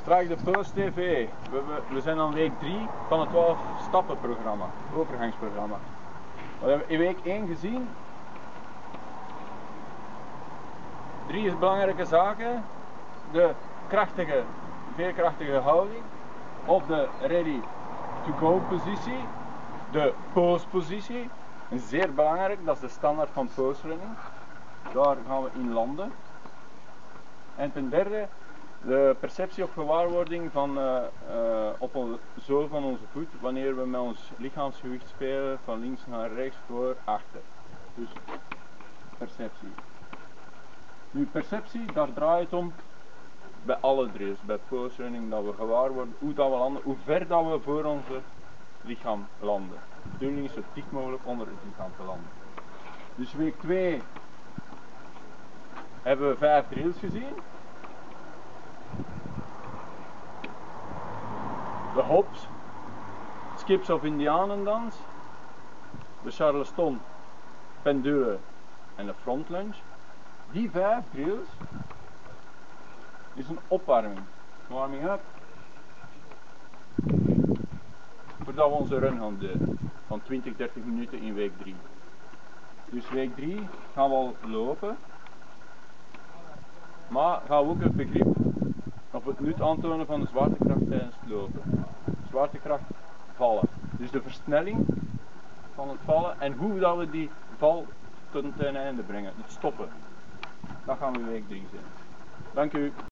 Straks de Puls TV. We zijn aan week 3 van het 12 stappen programma, overgangsprogramma. We hebben in week 1 gezien 3 belangrijke zaken. De krachtige, veerkrachtige houding, op de ready to go positie, de pose positie, en zeer belangrijk, dat is de standaard van pose running. Daar gaan we in landen. En ten derde, de perceptie of gewaarwording van, op de zool van onze voet wanneer we met ons lichaamsgewicht spelen van links naar rechts, voor, achter. Dus perceptie. Nu perceptie, daar draait het om bij alle drills, bij pose running, dat we gewaar worden hoe dat we landen, hoe ver dat we voor onze lichaam landen. De bedoeling is zo dicht mogelijk onder het lichaam te landen. Dus week 2 hebben we 5 drills gezien. De hops, skips of indianendans, de charleston, pendule en de front lunge. Die 5 drills is een opwarming, warming up, voordat we onze run gaan doen van 20-30 minuten in week 3. Dus week 3 gaan we al lopen, maar gaan we ook het begrip of het nut aantonen van de zwaartekracht tijdens het lopen. Zwaartekracht vallen, dus de versnelling van het vallen en hoe dat we die val tot een einde brengen, het stoppen. Dat gaan we in week 3 zien. Dank u.